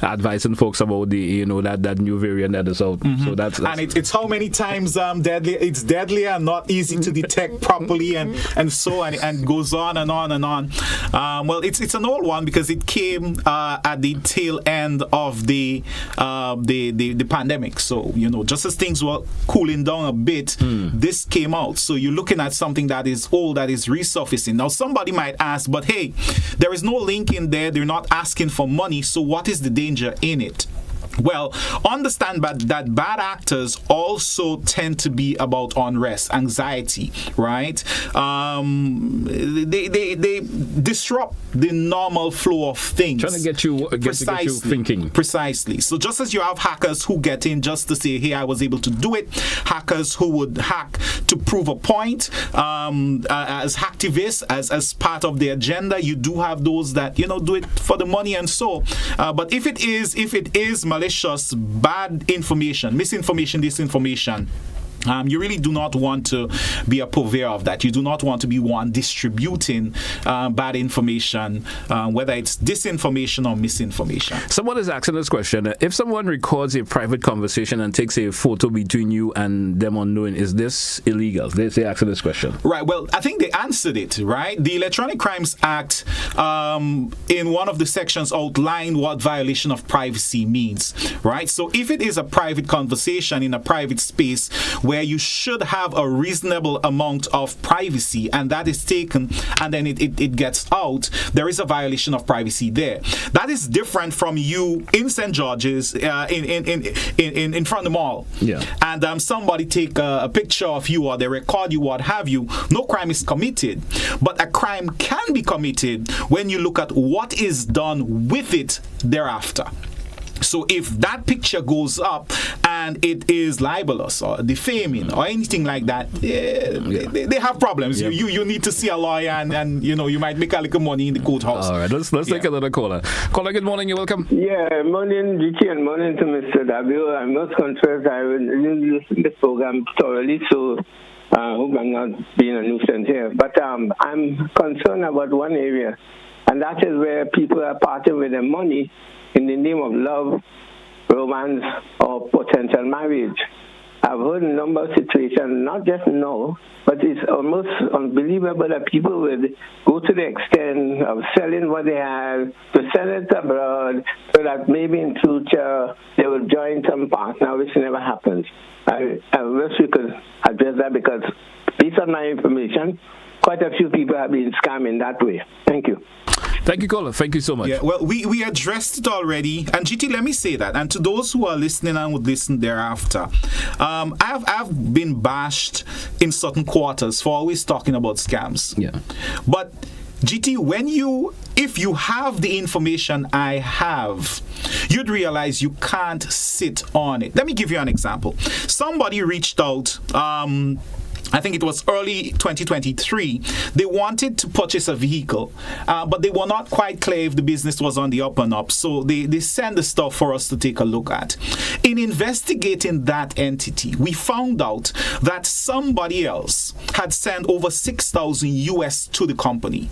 advising folks about the, that new variant that is out. So that's and it's how many times deadly. It's deadly and not easy to detect properly, and goes on and on and on. Well, it's an old one because it came at the tail end of the pandemic. So just as things were cooling down a bit, this came out. So you're looking at something that is old that is resurfacing. Now somebody might ask, but hey, there is no link in there. They're not asking for money. So what is the danger in it? Well, understand that bad actors also tend to be about unrest, anxiety, right? They disrupt the normal flow of things. Trying to get you thinking. Precisely. So just as you have hackers who get in just to say, hey, I was able to do it, hackers who would hack to prove a point, as hacktivists, as part of the agenda, you do have those that, do it for the money and so. But if it is malicious, bad information, misinformation, disinformation, you really do not want to be a purveyor of that. You do not want to be one distributing bad information, whether it's disinformation or misinformation. Someone is asking this question. If someone records a private conversation and takes a photo between you and them unknown, is this illegal? They asking this question. Right. Well, I think they answered it, right? The Electronic Crimes Act, in one of the sections, outlined what violation of privacy means, right? So if it is a private conversation in a private space where you should have a reasonable amount of privacy, and that is taken and then it gets out, there is a violation of privacy there. That is different from you in St. George's in front of the mall. Yeah. And somebody take a picture of you or they record you, what have you. No crime is committed, but a crime can be committed when you look at what is done with it thereafter. So if that picture goes up and it is libelous or defaming or anything like that, they have problems. Yep. You need to see a lawyer and you might make a little money in the courthouse. All right, let's take another caller. Caller, good morning. You're welcome. Yeah, morning, GT, and morning to Mr. Dabreo. I must confess I will listen to this program thoroughly, so I hope I'm not being a nuisance here. But I'm concerned about one area, and that is where people are parting with their money in the name of love, romance, or potential marriage. I've heard a number of situations, not just now, but it's almost unbelievable that people would go to the extent of selling what they have to sell it abroad so that maybe in future they will join some partner, which never happens. I wish we could address that because based on my information, quite a few people have been scammed in that way. Thank you. Thank you, caller. Thank you so much. Yeah, well, we addressed it already. And GT, let me say that. And to those who are listening and would listen thereafter, I've been bashed in certain quarters for always talking about scams. Yeah. But GT, if you have the information I have, you'd realize you can't sit on it. Let me give you an example. Somebody reached out, I think it was early 2023. They wanted to purchase a vehicle, but they were not quite clear if the business was on the up and up. So they sent the stuff for us to take a look at. In investigating that entity, we found out that somebody else had sent over $6,000 to the company.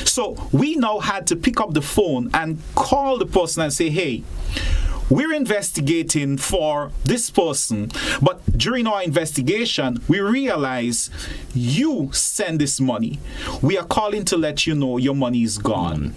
So we now had to pick up the phone and call the person and say, hey, we're investigating for this person, but during our investigation, we realize you send this money. We are calling to let you know your money is gone.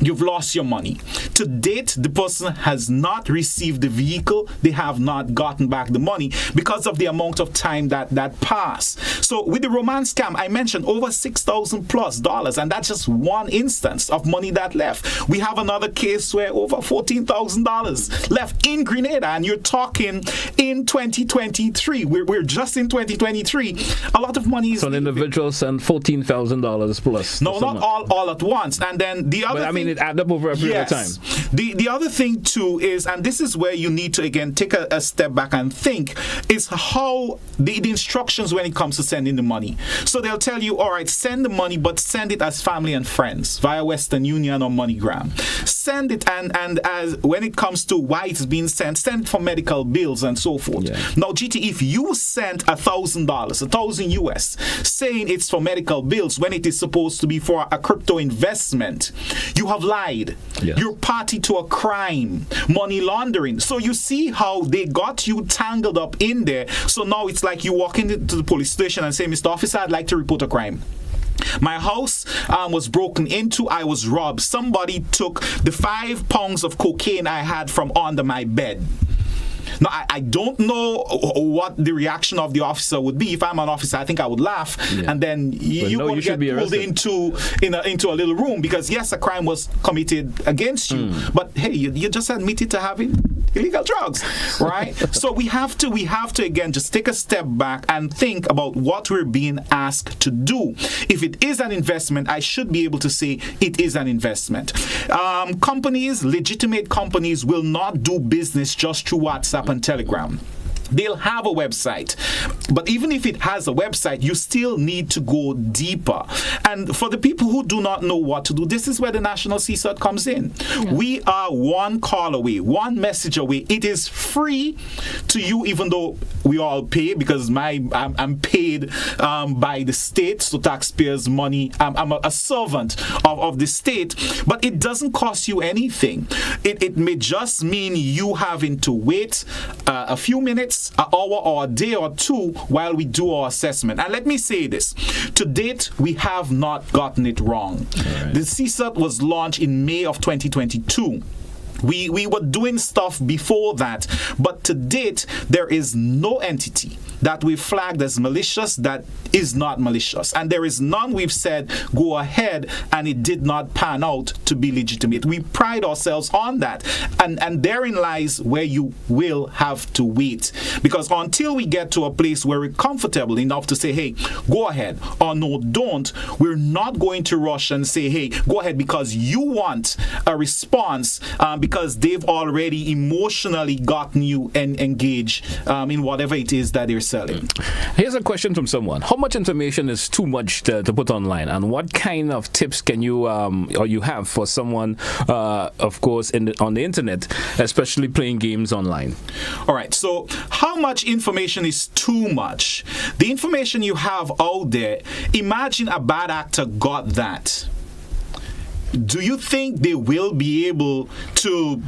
You've lost your money. To date, the person has not received the vehicle. They have not gotten back the money because of the amount of time that passed. So with the romance scam, I mentioned over $6,000+, and that's just one instance of money that left. We have another case where over $14,000 left in Grenada, and you're talking in 2023. We're just in 2023. A lot of money is... So an individual sent $14,000 plus. No, not all at once. And then the other thing seen it add up over a period of time. The other thing too is, and this is where you need to again take a step back and think, is how the instructions when it comes to sending the money. So they'll tell you, all right, send the money, but send it as family and friends via Western Union or MoneyGram. Send it, and as when it comes to why it's being send it for medical bills and so forth. Yeah. Now, GT, if you sent $1,000, $1,000 US, saying it's for medical bills when it is supposed to be for a crypto investment, you have lied. Yes. You're party to a crime, money laundering. So you see how they got you tangled up in there. So now it's like you walk into the police station and say, Mr. Officer, I'd like to report a crime. My house was broken into. I was robbed. Somebody took the 5 pounds of cocaine I had from under my bed. Now, I don't know what the reaction of the officer would be. If I'm an officer, I think I would laugh, and then you would get pulled into a little room because, yes, a crime was committed against you. But, hey, you just admitted to having illegal drugs, right? So we have to, again, just take a step back and think about what we're being asked to do. If it is an investment, I should be able to say it is an investment. Companies, legitimate companies, will not do business just through WhatsApp and Telegram. They'll have a website, but even if it has a website, you still need to go deeper. And for the people who do not know what to do, this is where the National C-SIRT comes in. Yeah. We are one call away, one message away. It is free to you, even though we all pay, because I'm paid by the state, so taxpayers' money. I'm a servant of the state, but it doesn't cost you anything. It may just mean you having to wait a few minutes, an hour or a day or two while we do our assessment. And let me say this. To date, we have not gotten it wrong. Right. The C-SIRT was launched in May of 2022. We were doing stuff before that, but to date, there is no entity that we've flagged as malicious that is not malicious. And there is none we've said, go ahead, and it did not pan out to be legitimate. We pride ourselves on that. And therein lies where you will have to wait. Because until we get to a place where we're comfortable enough to say, hey, go ahead, or no, don't, we're not going to rush and say, hey, go ahead, because you want a response, because they've already emotionally gotten you engaged in whatever it is that they're selling. Here's a question from someone. How much information is too much to put online, and what kind of tips can you or you have for someone, of course, on the internet, especially playing games online? All right, so how much information is too much? The information you have out there, imagine a bad actor got that. Do you think they will be able to,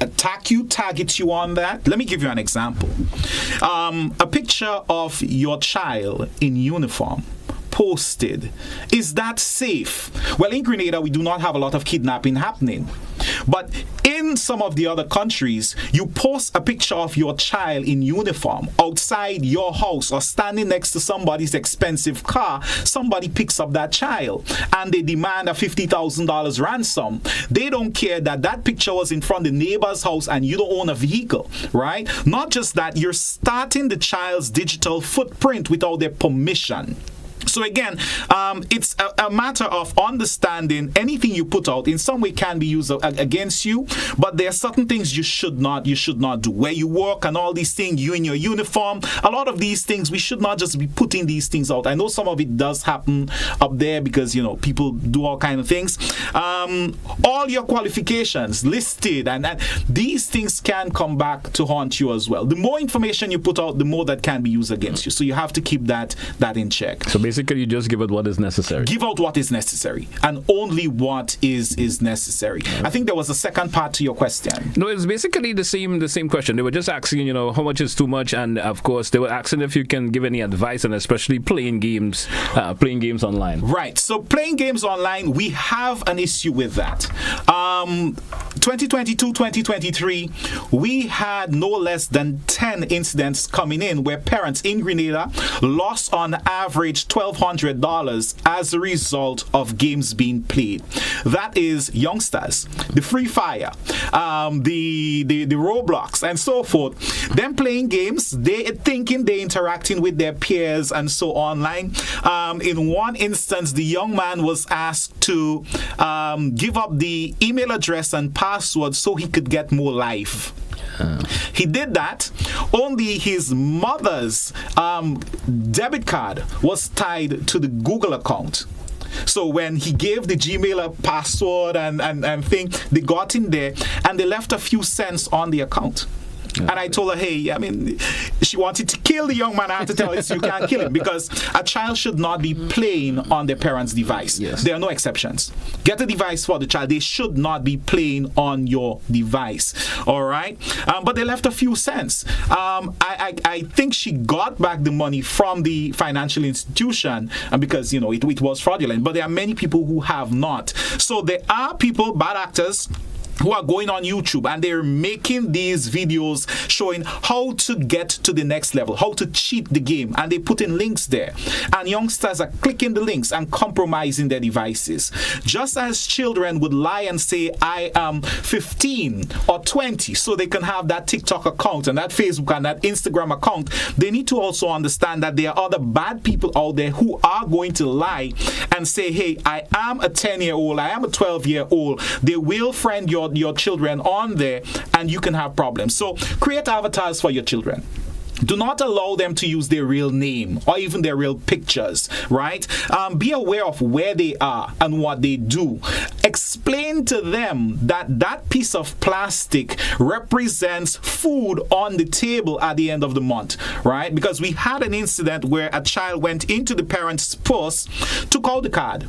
attack you, target you on that? Let me give you an example. A picture of your child in uniform posted. Is that safe? Well, in Grenada, we do not have a lot of kidnapping happening. But in some of the other countries, you post a picture of your child in uniform outside your house or standing next to somebody's expensive car. Somebody picks up that child and they demand a $50,000 ransom. They don't care that picture was in front of the neighbor's house and you don't own a vehicle, right? Not just that, you're starting the child's digital footprint without their permission. So again, it's a matter of understanding anything you put out in some way can be used against you, but there are certain things you should not do. Where you work and all these things, you in your uniform, a lot of these things, we should not just be putting these things out. I know some of it does happen up there because, people do all kinds of things. All your qualifications listed, and these things can come back to haunt you as well. The more information you put out, the more that can be used against you. So you have to keep that in check. So basically, you just give out what is necessary. Give out what is necessary, and only what is necessary. Right. I think there was a second part to your question. No, it's basically the same question. They were just asking, how much is too much, and of course, they were asking if you can give any advice, and especially playing games online. Right. So playing games online, we have an issue with that. 2022, 2023, we had no less than 10 incidents coming in where parents in Grenada lost on average $12 $1,200 as a result of games being played. That is youngsters, the Free Fire, the Roblox, and so forth. Them playing games, they thinking they're interacting with their peers and so online. In one instance, the young man was asked to give up the email address and password so he could get more life. He did that. Only his mother's debit card was tied to the Google account. So when he gave the Gmail a password and thing, they got in there and they left a few cents on the account. And I told her, hey, I mean, she wanted to kill the young man. I had to tell her, you can't kill him, because a child should not be playing on their parents' device. Yes. There are no exceptions. Get a device for the child. They should not be playing on your device. All right? But they left a few cents. I think she got back the money from the financial institution because, you know, it was fraudulent. But there are many people who have not. So there are people, bad actors, who are going on YouTube and they're making these videos showing how to get to the next level, how to cheat the game, and they put in links there. And youngsters are clicking the links and compromising their devices. Just as children would lie and say, I am 15 or 20, so they can have that TikTok account and that Facebook and that Instagram account, they need to also understand that there are other bad people out there who are going to lie and say, hey, I am a 10-year-old, I am a 12-year-old. They will friend your children on there and you can have problems. So create avatars for your children. Do not allow them to use their real name or even their real pictures, right? Be aware of where they are and what they do. Explain to them that that piece of plastic represents food on the table at the end of the month, right? Because we had an incident where a child went into the parent's purse, took out the card,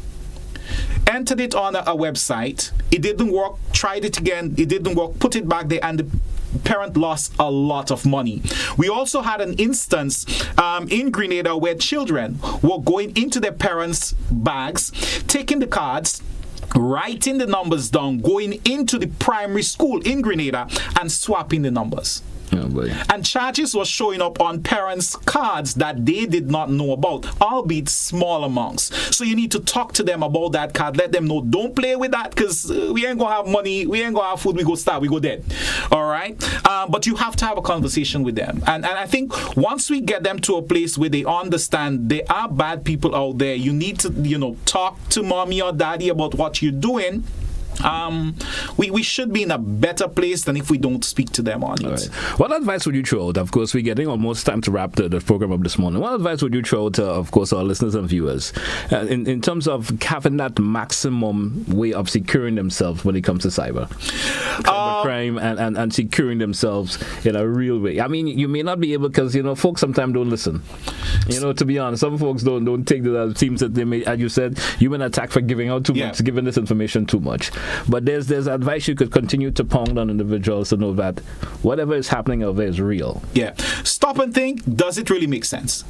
entered it on a website. It didn't work. Tried it again. It didn't work. Put it back there, and the parent lost a lot of money. We also had an instance in Grenada where children were going into their parents' bags, taking the cards, writing the numbers down, going into the primary school in Grenada and swapping the numbers. Oh, and charges were showing up on parents' cards that they did not know about, albeit small amounts. So you need to talk to them about that card. Let them know, don't play with that, because we ain't going to have money, we ain't going to have food, we go starve, we go dead. All right? But you have to have a conversation with them. And I think once we get them to a place where they understand there are bad people out there, you need to, talk to mommy or daddy about what you're doing. We should be in a better place than if we don't speak to them on it. Right. What advice would you throw out? Of course, we're getting almost time to wrap the program up this morning. What advice would you throw out to, of course, our listeners and viewers in terms of having that maximum way of securing themselves when it comes to cybercrime and securing themselves in a real way? I mean, you may not be able, because, folks sometimes don't listen. To be honest, some folks don't take the teams that they may, as you said, you've been attacked for giving out too much, giving this information too much. But there's advice you could continue to pound on individuals to know that whatever is happening over there is real. Yeah. Stop and think, does it really make sense?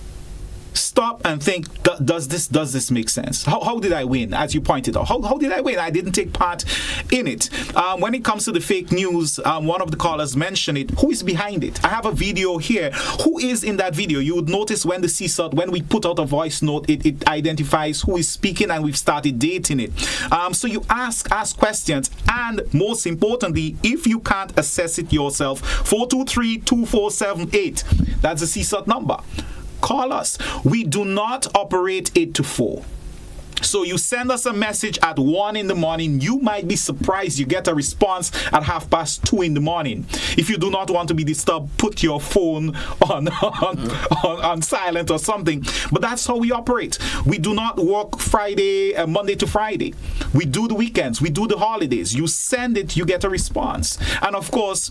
Stop and think, does this make sense? How did I win? As you pointed out, how did I win? I didn't take part in it. When it comes to the fake news, one of the callers mentioned it. Who is behind it? I have a video here. Who is in that video? You would notice when the C-SIRT, when we put out a voice note, it identifies who is speaking, and we've started dating it. So you ask questions, and most importantly, if you can't assess it yourself, 423-2478. That's the C-SIRT number. Call us. We do not operate 8 to 4. So you send us a message at 1 in the morning. You might be surprised you get a response at 2:30 in the morning. If you do not want to be disturbed, put your phone on silent or something. But that's how we operate. We do not work Monday to Friday. We do the weekends. We do the holidays. You send it, you get a response. And of course,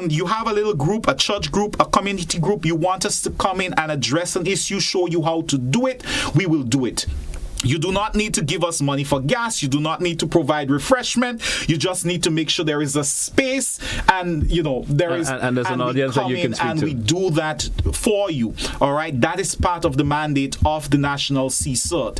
you have a little group, a church group, a community group. You want us to come in and address an issue, show you how to do it. We will do it. You do not need to give us money for gas. You do not need to provide refreshment. You just need to make sure there is a space and, there is... And there's an audience that you can speak to. And we do that for you. All right? That is part of the mandate of the National C-SIRT.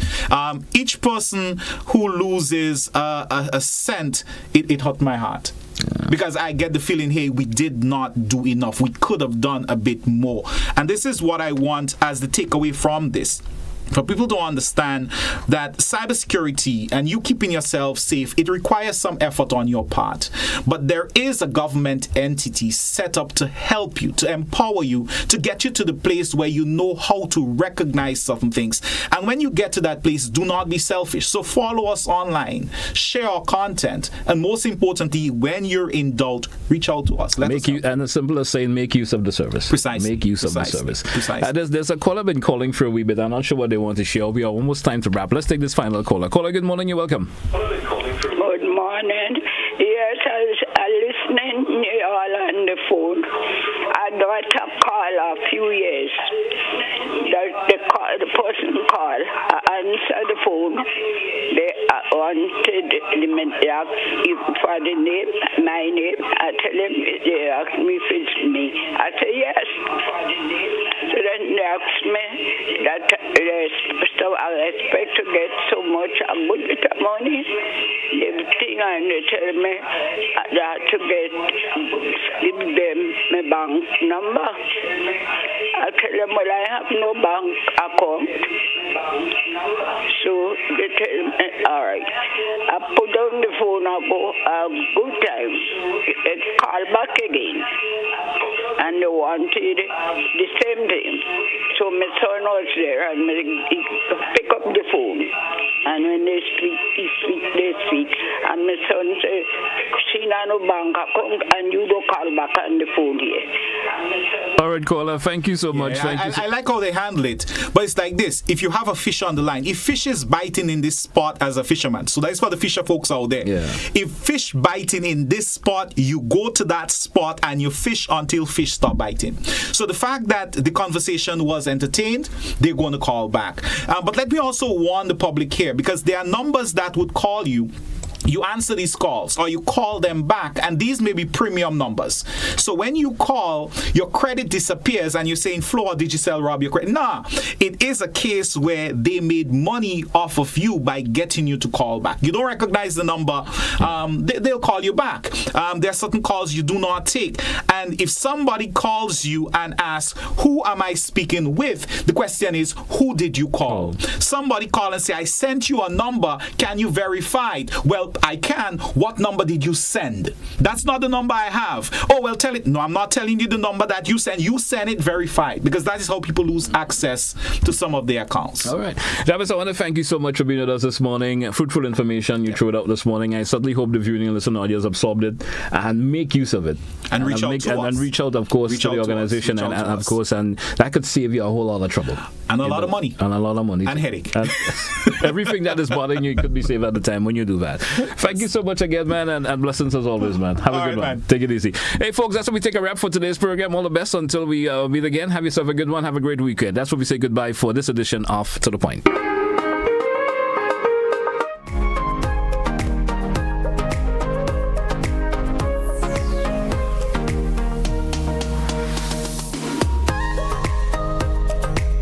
Each person who loses a cent, it hurt my heart. Yeah. Because I get the feeling, hey, we did not do enough. We could have done a bit more. And this is what I want as the takeaway from this. For people to understand that cybersecurity and you keeping yourself safe, it requires some effort on your part. But there is a government entity set up to help you, to empower you, to get you to the place where you know how to recognize certain things. And when you get to that place, do not be selfish. So follow us online, share our content, and most importantly, when you're in doubt, reach out to us. And as simple as saying, make use of the service. Precisely. Make use of the service. Precisely. There's a caller been calling for a wee bit. I'm not sure what they want to share. We are almost time to wrap. Let's take this final caller. Caller, good morning. You're welcome. Good morning. Yes, I listening to you all on the phone. I got a call a few years. The person called. I answered the phone. They wanted for the name, my name. I tell them, they asked me if it's me. I say yes. So then they asked me that so I expect to get so much a good bit of money. Everything, and they tell me that to give them my bank number. I tell them, well, I have no bank account. So they tell me, all right. I put down the phone, I go a good time. They call back again. And they wanted the same thing. So my son was there, and he pick up the phone. And when they speak. And my son said, she no bank account, and you don't call back on the phone here. All right, caller, thank you so much. I like how they handle it. But it's like this. If you have a fish on the line, if fish is biting in this spot as a fisherman, so that's for the fisher folks out there. Yeah. If fish biting in this spot, you go to that spot and you fish until fish stop biting. So the fact that the conversation was entertained, they're going to call back. But let me also warn the public here, because there are numbers that would call you. You answer these calls or you call them back, and these may be premium numbers. So when you call, your credit disappears and you're saying, Flo, did you sell Rob your credit? Nah, it is a case where they made money off of you by getting you to call back. You don't recognize the number, they'll call you back. There are certain calls you do not take. And if somebody calls you and asks, who am I speaking with? The question is, who did you call? Somebody call and say, I sent you a number. Can you verify it? Well, I can. What number did you send? That's not the number I have. Oh, well, tell it. No, I'm not telling you the number that you send. You send it verified, because that is how people lose access to some of their accounts. All right. Jervis, I want to thank you so much for being with us this morning. Fruitful information you threw it out this morning. I certainly hope the viewing and listening audience absorbed it and make use of it. And reach out to us. And reach out, of course, to the organization. And of course, and that could save you a whole lot of trouble. And a lot of money. And a lot of money. And headache. And everything that is bothering you could be saved at the time when you do that. Thank you so much again, man, and blessings as always, man. Have a good one. Man. Take it easy. Hey, folks, that's what we take a wrap for today's program. All the best until we meet again. Have yourself a good one. Have a great weekend. That's what we say goodbye for this edition of To The Point.